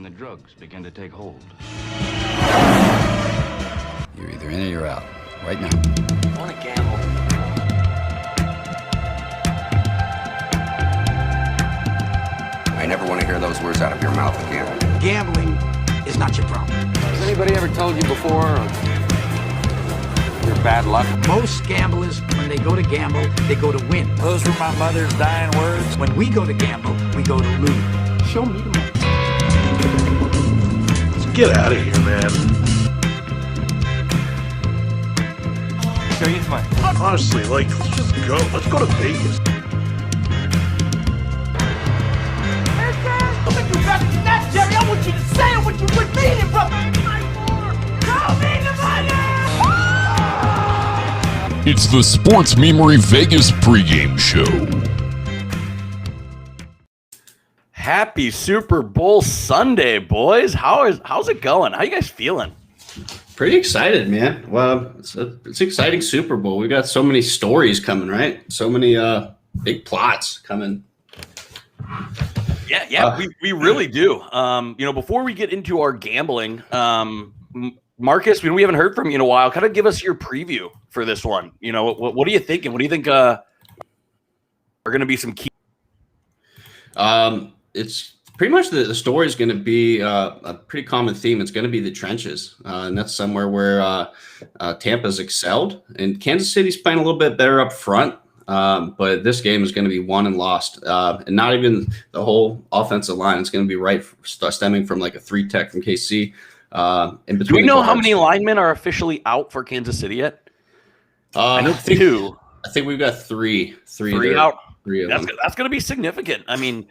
when the drugs begin to take hold. You're either in or you're out. Right now. I want to gamble. I never want to hear those words out of your mouth again. Gambling is not your problem. Has anybody ever told you before you're bad luck? Most gamblers, when they go to gamble, they go to win. Those were my mother's dying words. When we go to gamble, we go to lose. Show me the money. Let's get out of here, man. Go use mine. Honestly, let's just go. Let's go to Vegas. Look at you back in that, Jerry. I want you to say what you would mean it, brother. Call me the money! It's the Sports Memory Vegas pregame show. Happy Super Bowl Sunday, boys. How's it going? How you guys feeling? Pretty excited, man. Well, it's an exciting Super Bowl. We got so many stories coming, right? So many big plots coming. Yeah, we really do. Before we get into our gambling, Marcus, we haven't heard from you in a while. Kind of give us your preview for this one. You know, what are you thinking? What do you think are going to be some key? It's pretty much the story is going to be a pretty common theme. It's going to be the trenches, and that's somewhere where Tampa's excelled, and Kansas City's playing a little bit better up front. But this game is going to be won and lost, and not even the whole offensive line. It's going to be stemming from like a 3-tech from KC. In between, do we know how many linemen are officially out for Kansas City yet? I know two. I think we've got three out. Three of them. That's going to be significant. I mean,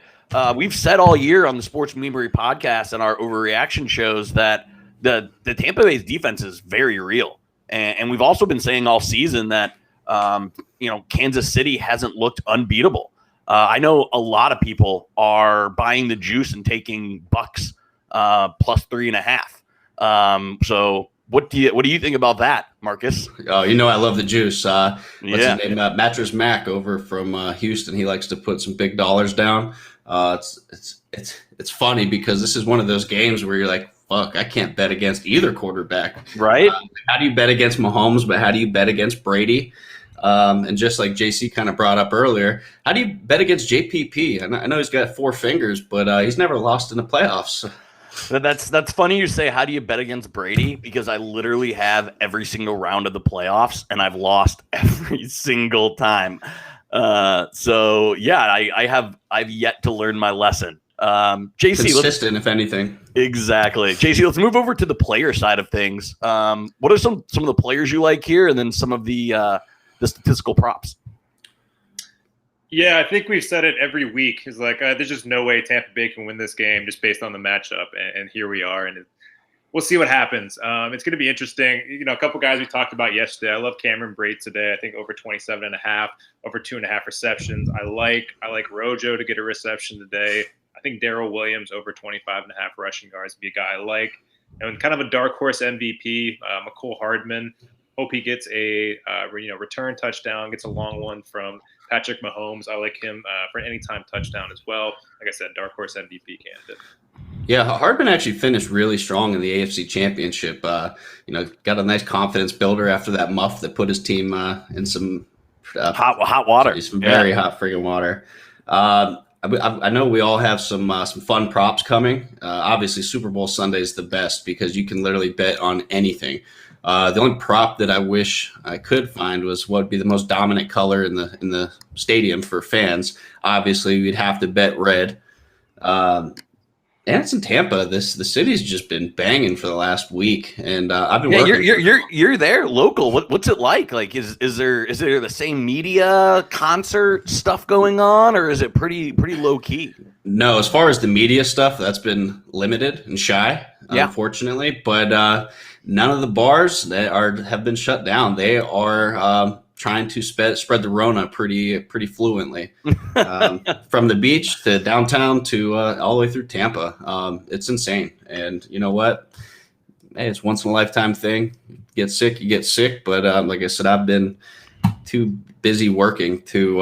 we've said all year on the Sports Memory podcast and our overreaction shows that the Tampa Bay's defense is very real, and we've also been saying all season that Kansas City hasn't looked unbeatable. I know a lot of people are buying the juice and taking Bucks plus 3.5. So what do you think about that, Marcus? Oh, I love the juice. What's his name? Mattress Mac over from Houston. He likes to put some big dollars down. It's funny because this is one of those games where you're like, fuck, I can't bet against either quarterback. Right? How do you bet against Mahomes, but how do you bet against Brady? And just like JC kind of brought up earlier, how do you bet against JPP? I know he's got 4 fingers, but he's never lost in the playoffs. That's funny you say, how do you bet against Brady? Because I literally have every single round of the playoffs, and I've lost every single time. I've yet to learn my lesson. JC, consistent, if anything. Exactly. JC, let's move over to the player side of things. What are some of the players you like here, and then some of the statistical props? Yeah, I think we've said it every week. It's like there's just no way Tampa Bay can win this game just based on the matchup, and here we are, and we'll see what happens. It's going to be interesting. A couple guys we talked about yesterday. I love Cameron Brate today. I think over 27.5, over 2.5 receptions. I like Rojo to get a reception today. I think Darrell Williams over 25.5 rushing yards would be a guy I like. And kind of a dark horse MVP, McCole Hardman. Hope he gets a return touchdown, gets a long one from Patrick Mahomes. I like him for an anytime touchdown as well. Like I said, dark horse MVP candidate. Yeah, Hardman actually finished really strong in the AFC Championship. Got a nice confidence builder after that muff that put his team in some hot water, some very hot friggin' water. I know we all have some fun props coming. Obviously, Super Bowl Sunday is the best because you can literally bet on anything. The only prop that I wish I could find was what would be the most dominant color in the stadium for fans. Obviously, we'd have to bet red. And it's in Tampa. The city's just been banging for the last week, and I've been working. You're there, local. What's it like? Like, is there the same media concert stuff going on, or is it pretty low key? No, as far as the media stuff, that's been limited and shy, unfortunately. But none of the bars that have been shut down. They are trying to spread the Rona pretty fluently, from the beach to downtown to all the way through Tampa. It's insane. And you know what? Hey, it's once in a lifetime thing. You get sick. But like I said, I've been too busy working to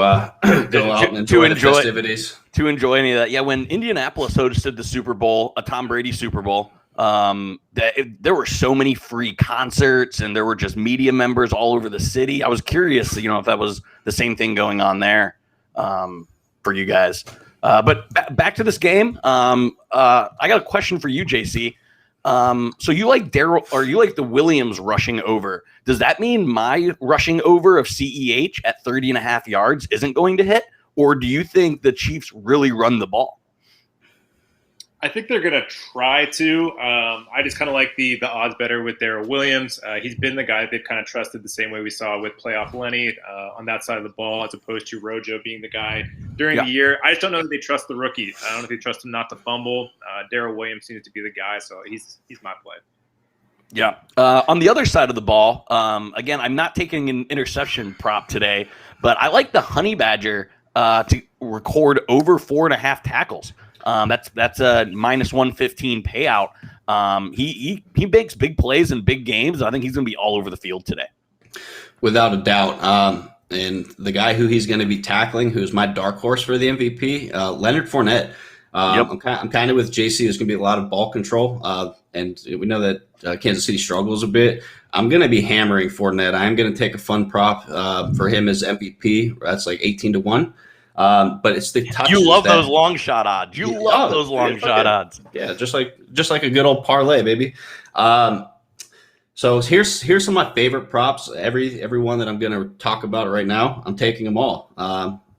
go out and enjoy the festivities. to enjoy any of that. Yeah, when Indianapolis hosted the Super Bowl, a Tom Brady Super Bowl, there were so many free concerts and there were just media members all over the city. I was curious, if that was the same thing going on there for you guys. But back to this game. I got a question for you, JC. So you like Daryl, or you like the Williams rushing over? Does that mean my rushing over of CEH at 30.5 yards isn't going to hit? Or do you think the Chiefs really run the ball? I think they're going to try to. I just kind of like the odds better with Daryl Williams. He's been the guy they've kind of trusted the same way we saw with playoff Lenny on that side of the ball, as opposed to Rojo being the guy during the year. I just don't know if they trust the rookie. I don't know if they trust him not to fumble. Daryl Williams seems to be the guy, so he's my play. Yeah. On the other side of the ball, again, I'm not taking an interception prop today, but I like the Honey Badger to record over 4.5 tackles. That's a minus 115 payout. He makes big plays in big games. I think he's going to be all over the field today. Without a doubt. And the guy who he's going to be tackling, who's my dark horse for the MVP, Leonard Fournette. I'm kind of with JC. There's going to be a lot of ball control. And we know that Kansas City struggles a bit. I'm going to be hammering Fournette. I'm going to take a fun prop for him as MVP. That's like 18-1. But it's the touches. You love those long shot odds. You love those long shot odds. Yeah, just like a good old parlay, baby. So here's some of my favorite props. Every one that I'm going to talk about right now, I'm taking them all.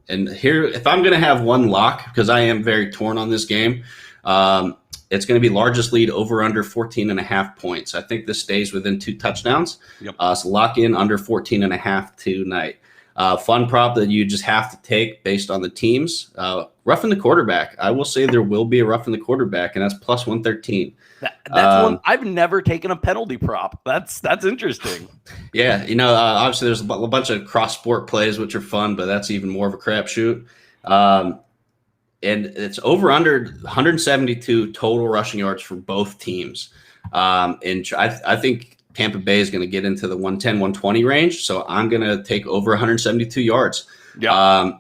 And here, if I'm going to have one lock, because I am very torn on this game, it's going to be largest lead over under 14.5 points. I think this stays within 2 touchdowns. Yep. So lock in under 14.5 tonight. Fun prop that you just have to take based on the teams. Roughing the quarterback. I will say there will be a roughing the quarterback, and that's plus 113. That's one I've never taken a penalty prop. That's interesting. Yeah, obviously there's a bunch of cross sport plays which are fun, but that's even more of a crapshoot. And it's over under 172 total rushing yards for both teams. And I think Tampa Bay is going to get into the 110, 120 range. So I'm going to take over 172 yards. Yeah.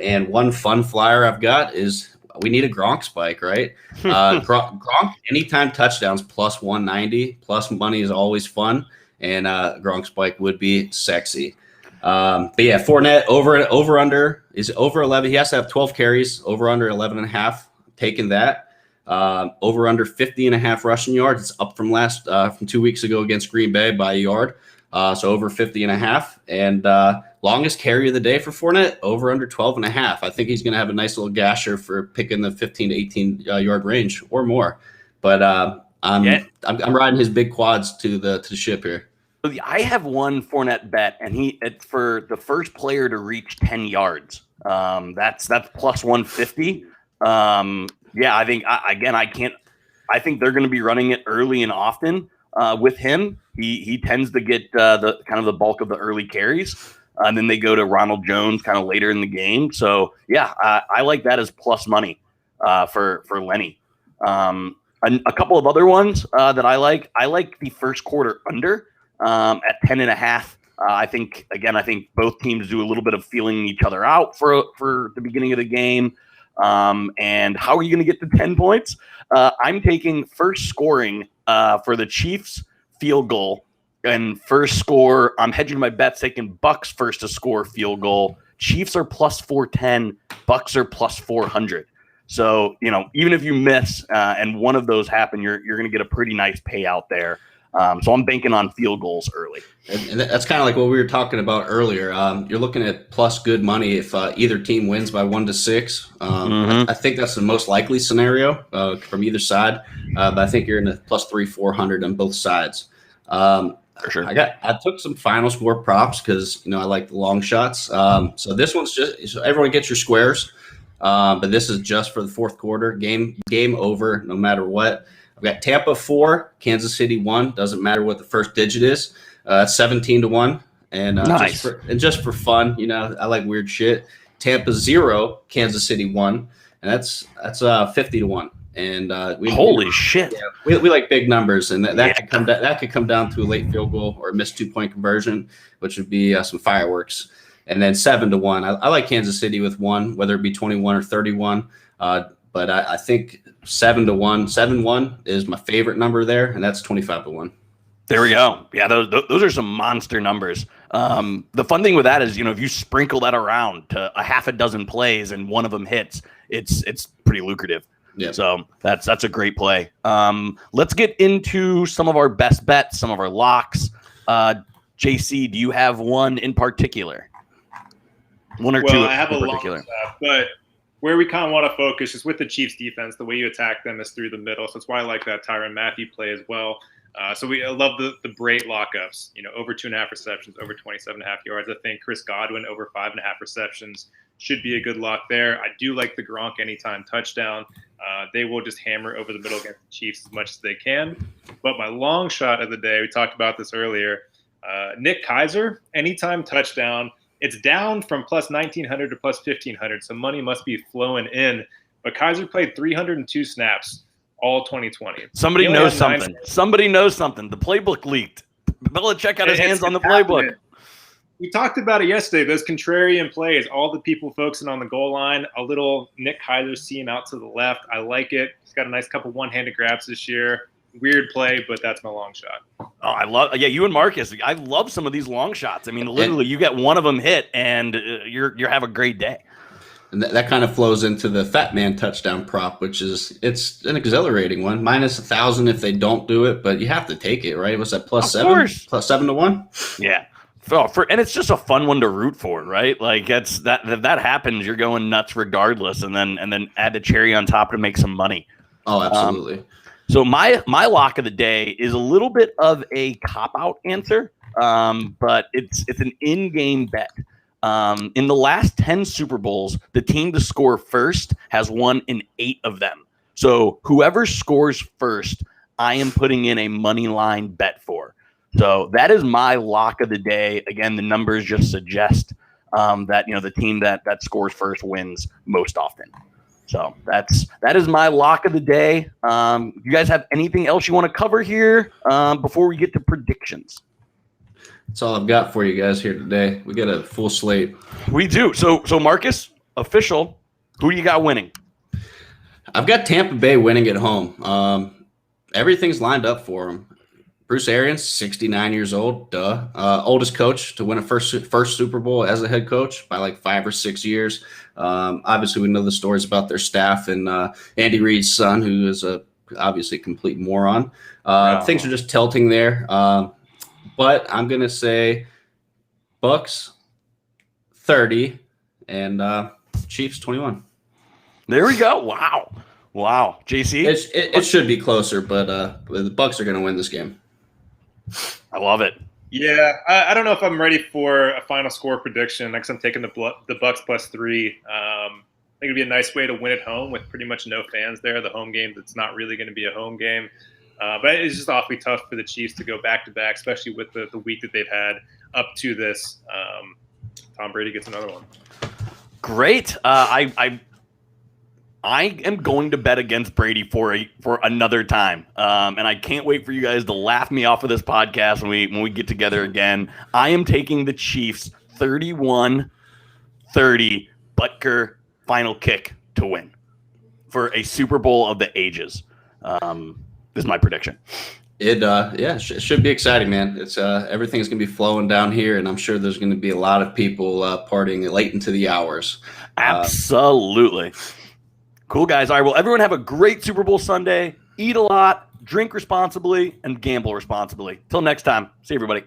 And one fun flyer I've got is we need a Gronk spike, right? Gronk, anytime touchdowns, plus 190. Plus money is always fun. And Gronk spike would be sexy. But yeah, Fournette over under is over 11. He has to have 12 carries, over under 11.5. Taking that. Over under 50.5 rushing yards. It's up from from 2 weeks ago against Green Bay by a yard. So over 50.5. And longest carry of the day for Fournette, over under 12.5. I think he's going to have a nice little gasher for picking the 15 to 18 yard range or more. But I'm riding his big quads to the ship here. I have one Fournette bet, and it's for the first player to reach 10 yards. That's plus 150. Yeah, I think I think they're going to be running it early and often with him. He tends to get the kind of the bulk of the early carries, and then they go to Ronald Jones kind of later in the game. So yeah, I like that as plus money for Lenny. A couple of other ones that I like. I like the first quarter under at 10.5. I think both teams do a little bit of feeling each other out for the beginning of the game. And how are you going to get to 10 points? I'm taking first scoring for the Chiefs field goal, and first score. I'm hedging my bets, taking Bucks first to score field goal. Chiefs are plus 410. Bucks are plus 400. So, even if you miss and one of those happen, you're going to get a pretty nice payout there. So I'm banking on field goals early. And that's kind of like what we were talking about earlier. You're looking at plus good money if either team wins by 1 to 6. I think that's the most likely scenario from either side. But I think you're in the plus 300-400 on both sides. For sure. I took some final score props because I like the long shots. So this one's just so everyone gets your squares. But this is just for the fourth quarter. Game over no matter what. I've got Tampa 4, Kansas City 1. Doesn't matter what the first digit is. 17-1. And nice. just for fun, I like weird shit. Tampa 0, Kansas City 1, and that's 50-1. And holy shit, yeah, we like big numbers, and that could come down to a late field goal or a missed 2-point conversion, which would be some fireworks. And then 7-1. I like Kansas City with 1, whether it be 21 or 31. But I think 7-1, 7-1 is my favorite number there, and that's 25-1. There we go. Yeah, those are some monster numbers. The fun thing with that is, if you sprinkle that around to a half a dozen plays and one of them hits, it's pretty lucrative. Yeah. So that's a great play. Let's get into some of our best bets, some of our locks. JC, do you have one in particular? One or two I have in a particular. lot of stuff, but where we kind of want to focus is with the Chiefs defense. The way you attack them is through the middle. So that's why I like that Tyrann Mathieu play as well. I love the Brait lockups, over 2.5 receptions, over 27.5 yards. I think Chris Godwin over 5.5 receptions should be a good lock there. I do like the Gronk anytime touchdown. They will just hammer over the middle against the Chiefs as much as they can. But my long shot of the day, we talked about this earlier, Nick Keizer, anytime touchdown. It's down from plus 1,900 to plus 1,500, so money must be flowing in. But Keizer played 302 snaps all 2020. Somebody knows something. Somebody knows something. The playbook leaked. Belichick got his hands on the playbook. We talked about it yesterday, those contrarian plays, all the people focusing on the goal line, a little Nick Keizer seam out to the left. I like it. He's got a nice couple one-handed grabs this year. Weird play, but that's my long shot. Oh, I love you and Marcus. I love some of these long shots. I mean, literally, you get one of them hit, and you're have a great day. And that kind of flows into the Fat Man touchdown prop, which it's an exhilarating one. Minus 1,000 if they don't do it, but you have to take it, right? What's that, plus 7? Plus 7-1? Yeah. And it's just a fun one to root for, right? Like if that happens, you're going nuts regardless, and then add the cherry on top to make some money. Oh, absolutely. So my lock of the day is a little bit of a cop-out answer, but it's an in-game bet. In the last 10 Super Bowls, the team to score first has won in 8 of them. So whoever scores first, I am putting in a money line bet for. So that is my lock of the day. Again, the numbers just suggest that the team that scores first wins most often. So that is my lock of the day. You guys have anything else you want to cover here before we get to predictions? That's all I've got for you guys here today. We got a full slate. We do. So Marcus, official, who do you got winning? I've got Tampa Bay winning at home. Everything's lined up for them. Bruce Arians, 69 years old, oldest coach to win a first Super Bowl as a head coach by like 5 or 6 years. Obviously, we know the stories about their staff and Andy Reid's son, who is obviously a complete moron. Things are just tilting there. But I'm going to say Bucks 30 and Chiefs 21. There we go. Wow. JC? It should be closer, but the Bucks are going to win this game. I love it. Yeah, I don't know if I'm ready for a final score prediction. Next, I'm taking the Bucks plus 3. I think it'd be a nice way to win at home with pretty much no fans there. The home game that's not really going to be a home game. But it's just awfully tough for the Chiefs to go back-to-back, especially with the week that they've had up to this. Tom Brady gets another one. Great. I am going to bet against Brady for another time, and I can't wait for you guys to laugh me off of this podcast when we get together again. I am taking the Chiefs 31-30 Butker final kick to win for a Super Bowl of the ages. This is my prediction. It should be exciting, man. It's everything's gonna be flowing down here, and I'm sure there's gonna be a lot of people partying late into the hours. Absolutely. Cool, guys. All right, well, everyone have a great Super Bowl Sunday. Eat a lot, drink responsibly, and gamble responsibly. Till next time. See you, everybody.